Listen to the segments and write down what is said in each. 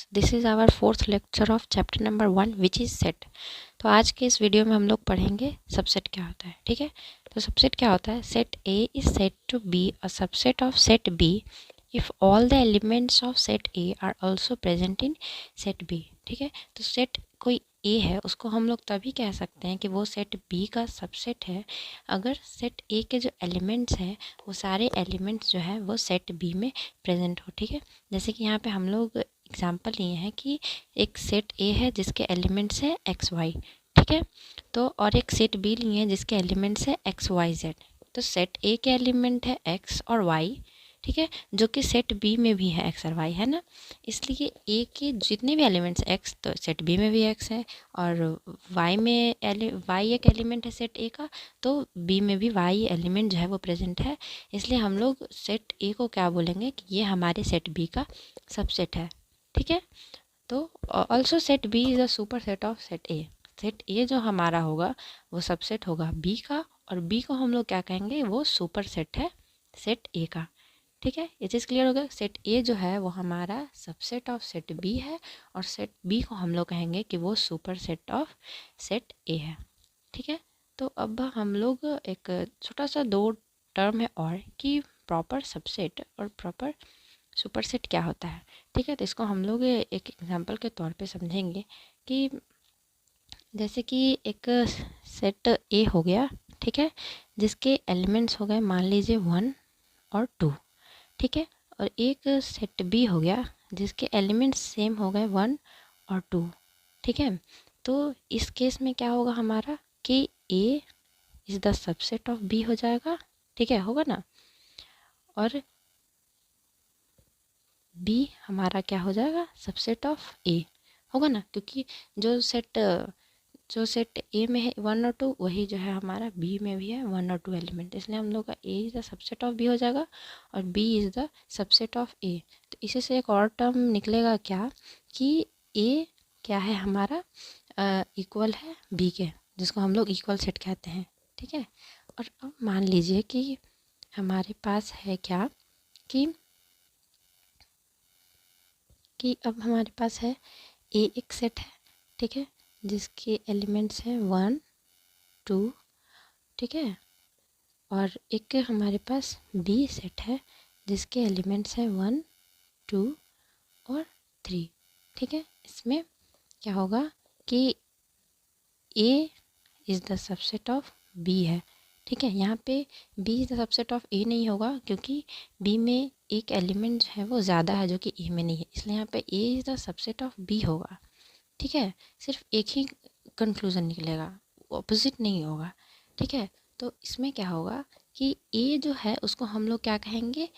Students, this is our fourth lecture of chapter number 1 which is set. तो आज के इस वीडियो में हम लोग पढ़ेंगे सबसेट क्या होता है। ठीक है, तो सबसेट क्या होता है? Set A is said to be a subset of set B if all the elements of set A are also present in set B. ठीक है, तो सेट कोई ए है उसको हम लोग तभी कह सकते हैं कि वो सेट बी का सबसेट है अगर सेट ए के जो एलिमेंट्स हैं वो सारे एलिमेंट्स जो है वो सेट बी में प्रेजेंट हो। ठीक है, जैसे कि यहाँ पे हम लोग एग्जांपल लिए हैं कि एक सेट ए है जिसके एलिमेंट्स है एक्स वाई। ठीक है, तो और एक सेट बी लिए हैं जिसके एलिमेंट्स है एक्स वाई जेड। तो सेट ए के एलिमेंट है एक्स और वाई, ठीक है, जो कि सेट बी में भी है एक्स और वाई, है ना। इसलिए ए के जितने भी एलिमेंट्स एक्स तो सेट बी में भी एक्स है, और वाई में वाई एक एलिमेंट है सेट ए का, तो बी में भी वाई एलिमेंट जो है वो प्रेजेंट है। इसलिए हम लोग सेट ए को क्या बोलेंगे कि ये हमारे सेट बी का सबसेट है। ठीक है, तो also set B is a superset of set A. Set A जो हमारा होगा वो सबसेट होगा बी का, और बी को हम लोग क्या कहेंगे, वो सुपर सेट है सेट ए का। ठीक है, ये चीज़ क्लियर हो गया। सेट ए जो है वो हमारा सबसेट ऑफ सेट बी है, और सेट बी को हम लोग कहेंगे कि वो सुपर सेट ऑफ सेट ए है। ठीक है, तो अब हम लोग एक छोटा सा दो टर्म है और कि प्रॉपर सबसेट और प्रॉपर सुपरसेट क्या होता है। ठीक है, तो इसको हम लोग एक एग्जांपल के तौर पे समझेंगे कि जैसे कि एक सेट ए हो गया, ठीक है, जिसके एलिमेंट्स हो गए मान लीजिए 1 और 2। ठीक है, और एक सेट बी हो गया जिसके एलिमेंट्स सेम हो गए 1 और 2। ठीक है, तो इस केस में क्या होगा हमारा कि A is the subset of B हो जाएगा। ठीक है, होगा ना, और बी हमारा क्या हो जाएगा, सबसेट ऑफ ए होगा ना, क्योंकि जो सेट ए में है 1 और 2 वही जो है हमारा बी में भी है 1 और 2 एलिमेंट, इसलिए हम लोग का A is the subset of B हो जाएगा और B is the subset of A. तो इसी से एक और टर्म निकलेगा क्या कि ए क्या है हमारा, इक्वल है बी के, जिसको हम लोग इक्वल सेट कहते हैं। ठीक है, और अब मान लीजिए कि हमारे पास है क्या कि अब हमारे पास है ए एक सेट है, ठीक है, जिसके एलिमेंट्स हैं 1 2। ठीक है, और एक हमारे पास बी सेट है जिसके एलिमेंट्स हैं 1 2 और 3। ठीक है, इसमें क्या होगा कि A is the subset of B है। ठीक है, यहाँ पे B is the subset of A नहीं होगा क्योंकि बी में एक एलिमेंट जो है वो ज़्यादा है जो कि ए में नहीं है, इसलिए यहाँ पे A is the subset of B होगा। ठीक है, सिर्फ एक ही कंक्लूज़न निकलेगा, ऑपोजिट नहीं होगा। ठीक है, तो इसमें क्या होगा कि ए जो है उसको हम लोग क्या कहेंगे,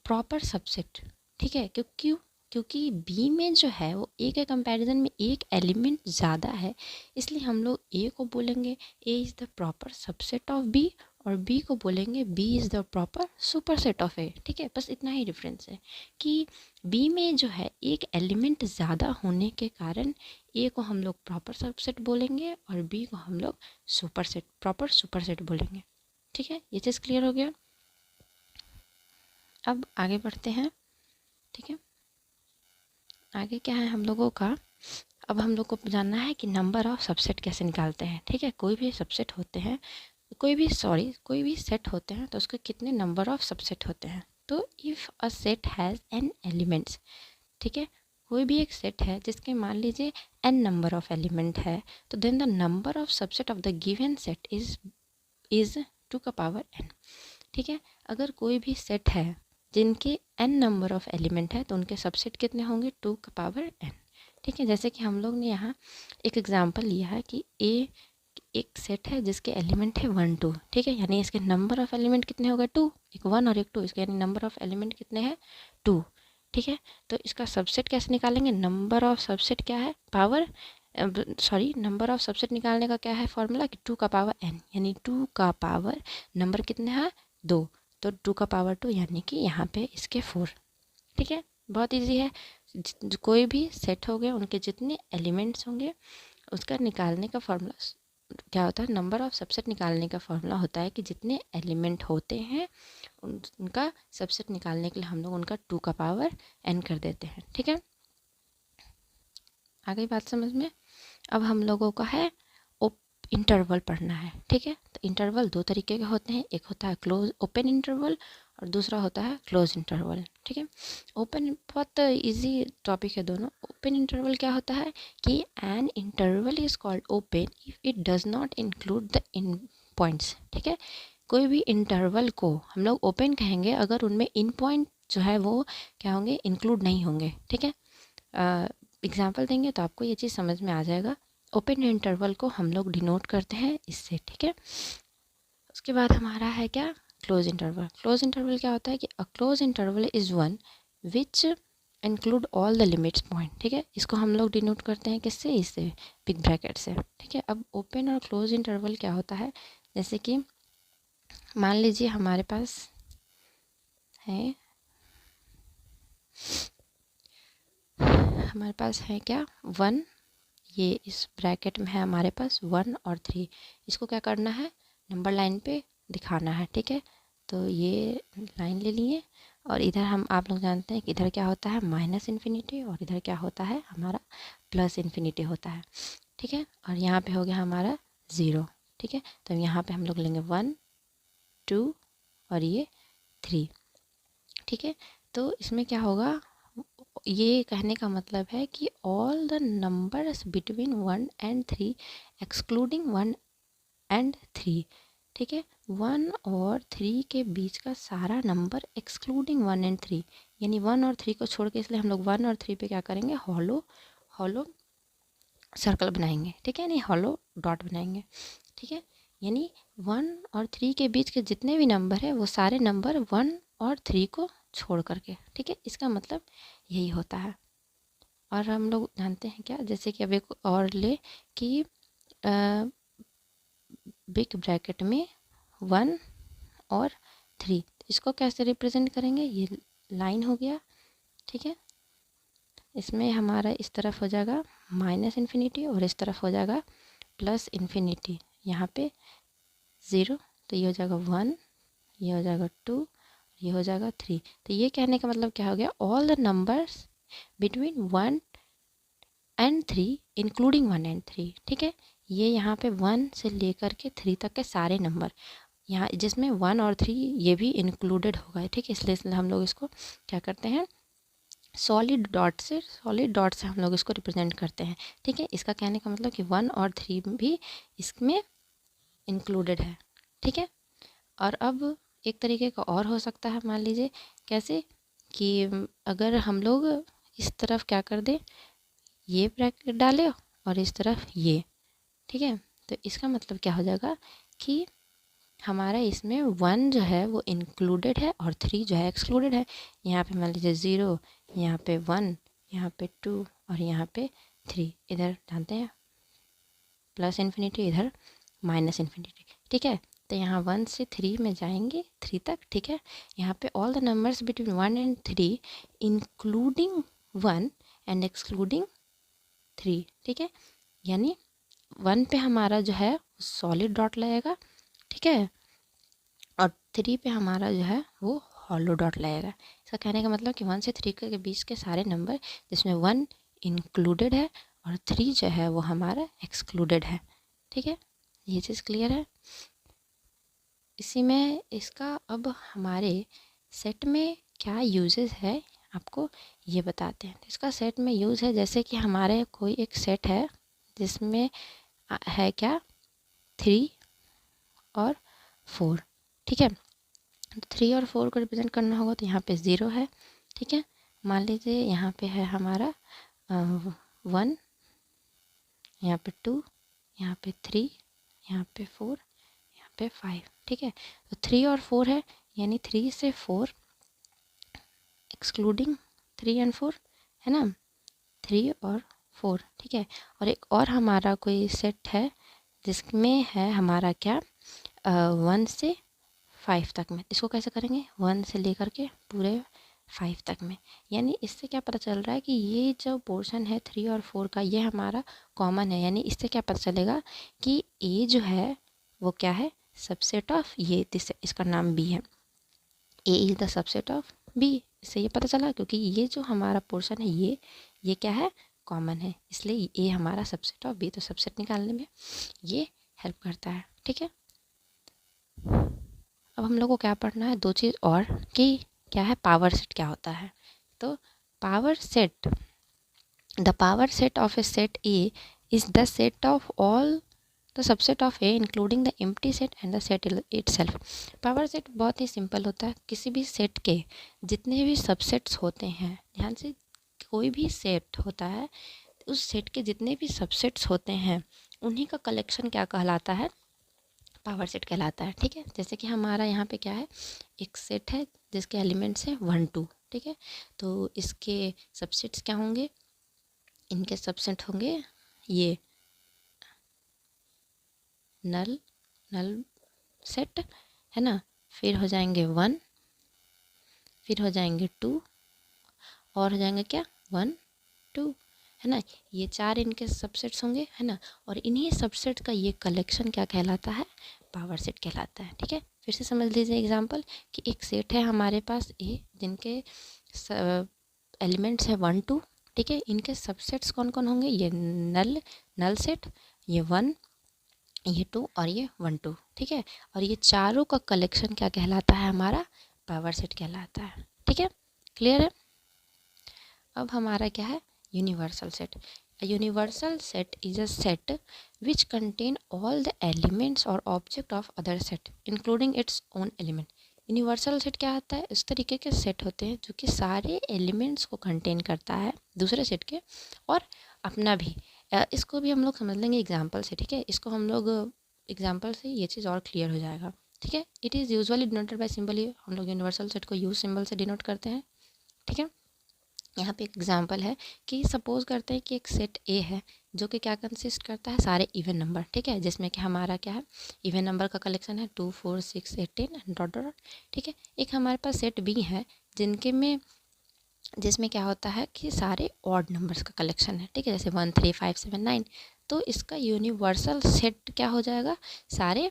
प्रॉपर सबसेट। ठीक है, क्योंकि बी में जो है वो ए के कंपैरिजन में एक एलिमेंट ज़्यादा है, इसलिए हम लोग ए को बोलेंगे A is the proper subset of B, और बी को बोलेंगे B is the proper superset of A. ठीक है, बस इतना ही डिफरेंस है कि बी में जो है एक एलिमेंट ज़्यादा होने के कारण ए को हम लोग प्रॉपर सबसेट बोलेंगे और बी को हम लोग super set proper super set बोलेंगे। ठीक है, ये चीज़ क्लियर हो गया। अब आगे बढ़ते हैं। ठीक है, आगे क्या है हम लोगों का, अब हम लोग को जानना है कि नंबर ऑफ सबसेट कैसे निकालते हैं। ठीक है, कोई भी सबसेट होते हैं, कोई भी सेट होते हैं तो उसके कितने नंबर ऑफ सबसेट होते हैं। तो if a set has an elements, ठीक है, कोई भी एक सेट है जिसके मान लीजिए एन नंबर ऑफ एलिमेंट है, तो then the number of subset of the given set is 2 का पावर एन। ठीक है, अगर कोई भी सेट है जिनके एन नंबर ऑफ एलिमेंट है तो उनके सबसेट कितने होंगे, 2 का पावर एन। ठीक है, जैसे कि हम लोग ने यहाँ एक एग्जांपल लिया है कि ए एक सेट है जिसके एलिमेंट है 1 2। ठीक है, यानी इसके नंबर ऑफ एलिमेंट कितने हो गए 2, एक 1 और एक 2, इसके यानी नंबर ऑफ एलिमेंट कितने हैं 2। ठीक है, तो इसका सबसेट कैसे निकालेंगे, नंबर ऑफ सबसेट क्या है, पावर नंबर ऑफ सबसेट निकालने का क्या है फॉर्मूला कि 2 का पावर एन, यानी 2 का पावर नंबर कितने हैं 2, तो 2 का पावर 2 यानी कि यहाँ पे इसके 4। ठीक है, बहुत इजी है, कोई भी सेट हो गए उनके जितने एलिमेंट्स होंगे उसका निकालने का फॉर्मूला क्या होता है, नंबर ऑफ सबसेट निकालने का फॉर्मूला होता है कि जितने एलिमेंट होते हैं उनका सबसेट निकालने के लिए हम लोग उनका 2 का पावर एन कर देते हैं। ठीक है, आ गई बात समझ में। अब हम लोगों का है इंटरवल पढ़ना है, ठीक है। तो इंटरवल दो तरीके के होते हैं, एक होता है क्लोज ओपन इंटरवल और दूसरा होता है क्लोज इंटरवल, ठीक है। ओपन बहुत इजी टॉपिक है दोनों। ओपन इंटरवल क्या होता है कि an interval is called open if it does not include the in points, ठीक है। कोई भी इंटरवल को हम लोग ओपन कहेंगे अगर उनमें इन पॉइंट जो है वो क्या होंगे, इंक्लूड नहीं होंगे, ठीक है। एग्जाम्पल देंगे तो आपको ये चीज़ समझ में आ जाएगा। ओपन इंटरवल को हम लोग डिनोट करते हैं इससे, ठीक है। उसके बाद हमारा है क्या, क्लोज इंटरवल। क्लोज इंटरवल क्या होता है कि a close interval is one which include all the limits point, ठीक है। इसको हम लोग डिनोट करते हैं किससे, इससे बिग ब्रैकेट से, ठीक है। अब ओपन और क्लोज इंटरवल क्या होता है, जैसे कि मान लीजिए हमारे पास है क्या, वन, ये इस ब्रैकेट में है हमारे पास 1 और 3। इसको क्या करना है, नंबर लाइन पे दिखाना है, ठीक है। तो ये लाइन ले लिए और इधर हम आप लोग जानते हैं कि इधर क्या होता है माइनस इन्फिनिटी और इधर क्या होता है हमारा प्लस इन्फिनिटी होता है, ठीक है। और यहाँ पे हो गया हमारा 0, ठीक है। तो यहाँ पे हम लोग लेंगे 1 2 और ये 3, ठीक है। तो इसमें क्या होगा, ये कहने का मतलब है कि all the numbers between 1 and 3 excluding 1 and 3, ठीक है। 1 और 3 के बीच का सारा नंबर एक्सक्लूडिंग 1 एंड 3, यानी 1 और 3 को छोड़ के, इसलिए हम लोग 1 और 3 पे क्या करेंगे, हॉलो सर्कल बनाएंगे, ठीक है, यानी हॉलो डॉट बनाएंगे, ठीक है। यानी 1 और 3 के बीच के जितने भी नंबर है वो सारे नंबर 1 और 3 को छोड़ करके, ठीक है। इसका मतलब यही होता है। और हम लोग जानते हैं क्या, जैसे कि अब एक और ले कि बिग ब्रैकेट में 1 और 3, इसको कैसे रिप्रेजेंट करेंगे, ये लाइन हो गया, ठीक है। इसमें हमारा इस तरफ हो जाएगा माइनस इन्फिनिटी और इस तरफ हो जाएगा प्लस इन्फिनिटी, यहाँ पे 0, तो ये हो जाएगा 1, ये हो जाएगा 2, ये हो जाएगा 3। तो ये कहने का मतलब क्या हो गया, all the numbers between 1 and 3 including 1 and 3, ठीक है। ये यहाँ पे 1 से लेकर के 3 तक के सारे नंबर, यहाँ जिसमें 1 और 3 ये भी इंक्लूडेड होगा, ठीक है। इसलिए हम लोग इसको क्या करते हैं, सॉलिड डॉट से हम लोग इसको रिप्रेजेंट करते हैं, ठीक है। इसका कहने का मतलब कि 1 और 3 भी इसमें इंक्लूडेड है, ठीक है। और अब एक तरीके का और हो सकता है, मान लीजिए कैसे कि अगर हम लोग इस तरफ क्या कर दें, ये ब्रैकेट डाले और इस तरफ ये, ठीक है। तो इसका मतलब क्या हो जाएगा कि हमारा इसमें 1 जो है वो इंक्लूडेड है और 3 जो है एक्सक्लूडेड है। यहाँ पे मान लीजिए 0, यहाँ पे 1, यहाँ पे 2 और यहाँ पे 3, इधर जानते हैं प्लस इन्फिनिटी, इधर माइनस इन्फिनिटी, ठीक है। तो यहाँ 1 से 3 में जाएंगे 3 तक, ठीक है। यहाँ पे all the numbers between 1 and 3 including 1 and excluding 3, ठीक है। यानी 1 पे हमारा जो है सॉलिड डॉट लगेगा, ठीक है, और 3 पे हमारा जो है वो हॉलो डॉट लगेगा। इसका कहने का मतलब कि 1 से 3 के बीच के सारे नंबर जिसमें 1 इंक्लूडेड है और 3 जो है वो हमारा एक्सक्लूडेड है, ठीक है। ये चीज़ क्लियर है। इसी में इसका अब हमारे सेट में क्या यूजेस है आपको ये बताते हैं। तो इसका सेट में यूज़ है, जैसे कि हमारे कोई एक सेट है जिसमें है क्या 3 और 4, ठीक है। तो 3 और 4 को रिप्रेजेंट करना होगा तो यहाँ पे 0 है, ठीक है। मान लीजिए यहाँ पे है हमारा 1, यहाँ पे 2, यहाँ पे 3, यहाँ पे 4, यहाँ पे 5, ठीक है। तो 3 और 4 है, यानी 3 से 4 एक्सक्लूडिंग 3 एंड 4 है ना, 3 और 4, ठीक है। और एक और हमारा कोई सेट है जिसमें है हमारा क्या 1 से 5 तक में। इसको कैसे करेंगे, 1 से लेकर के पूरे 5 तक में। यानी इससे क्या पता चल रहा है कि ये जो पोर्शन है 3 और 4 का ये हमारा कॉमन है। यानी इससे क्या पता चलेगा कि ए जो है वो क्या है, सबसेट ऑफ ये, इसका नाम बी है, A is the subset of B. इससे ये पता चला क्योंकि ये जो हमारा पोर्शन है ये क्या है, कॉमन है, इसलिए ए हमारा सबसेट ऑफ बी। तो सबसेट निकालने में ये हेल्प करता है। ठीक है, अब हम लोग को क्या पढ़ना है, दो चीज़ और, कि क्या है पावर सेट क्या होता है। तो power set, the power set of A set A is the set of all the subset of A including the empty set and the set itself. Power set बहुत ही सिंपल होता है, किसी भी set के जितने भी सबसेट्स होते हैं, ध्यान से, कोई भी सेट होता है, उस सेट के जितने भी सबसेट्स होते हैं उन्हीं का कलेक्शन क्या कहलाता है, पावर सेट कहलाता है। ठीक है, जैसे कि हमारा यहाँ पे क्या है, एक सेट है जिसके एलिमेंट्स हैं 1 2। ठीक है, तो इसके सबसेट्स क्या होंगे, इनके सबसेट होंगे ये नल सेट है ना, फिर हो जाएंगे 1, फिर हो जाएंगे 2, और हो जाएंगे क्या 1 2, है ना। ये 4 इनके सबसेट्स होंगे, है ना, और इन्हीं सबसेट का ये कलेक्शन क्या कहलाता है, पावर सेट कहलाता है। ठीक है, फिर से समझ लीजिए एग्जांपल, कि एक सेट है हमारे पास ए, जिनके एलिमेंट्स है 1 2। ठीक है, इनके सबसेट्स कौन कौन होंगे, ये नल सेट, ये 1, ये 2 और ये 1 2। ठीक है, और ये चारों का कलेक्शन क्या कहलाता है, हमारा पावर सेट कहलाता है। ठीक है, क्लियर है। अब हमारा क्या है, universal set. A universal set is a set which contain all the elements or object of other set including its own element। Universal set क्या होता है, इस तरीके के सेट होते हैं जो कि सारे एलिमेंट्स को कंटेन करता है, दूसरे सेट के और अपना भी। इसको भी हम लोग समझ लेंगे एग्जाम्पल से। ठीक है, इसको हम लोग एग्जाम्पल से ये चीज़ और क्लियर हो जाएगा। ठीक है, it is usually denoted by symbol. ये हम लोग यूनिवर्सल सेट को यूज सिंबल से डिनोट करते हैं। ठीक है, यहाँ पे एक एग्जांपल है कि सपोज करते हैं कि एक सेट ए है जो कि क्या कंसिस्ट करता है, सारे इवन नंबर। ठीक है, जिसमें कि हमारा क्या है, इवन नंबर का कलेक्शन है 2 4 6 18 डॉट डॉट। ठीक है, एक हमारे पास सेट बी है जिसमें क्या होता है कि सारे ऑड नंबर्स का कलेक्शन है। ठीक है, जैसे 1 3 5 7 9। तो इसका यूनिवर्सल सेट क्या हो जाएगा, सारे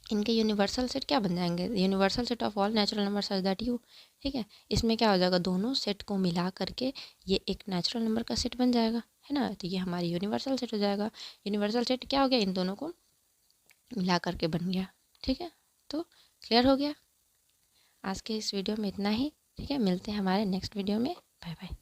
इनके यूनिवर्सल सेट क्या बन जाएंगे, universal set of all natural number such that you. ठीक है, इसमें क्या हो जाएगा, दोनों सेट को मिला करके ये एक नेचुरल नंबर का सेट बन जाएगा, है ना। तो ये हमारी यूनिवर्सल सेट हो जाएगा। यूनिवर्सल सेट क्या हो गया, इन दोनों को मिला करके बन गया। ठीक है, तो क्लियर हो गया। आज के इस वीडियो में इतना ही। ठीक है, मिलते हैं हमारे नेक्स्ट वीडियो में। Bye bye.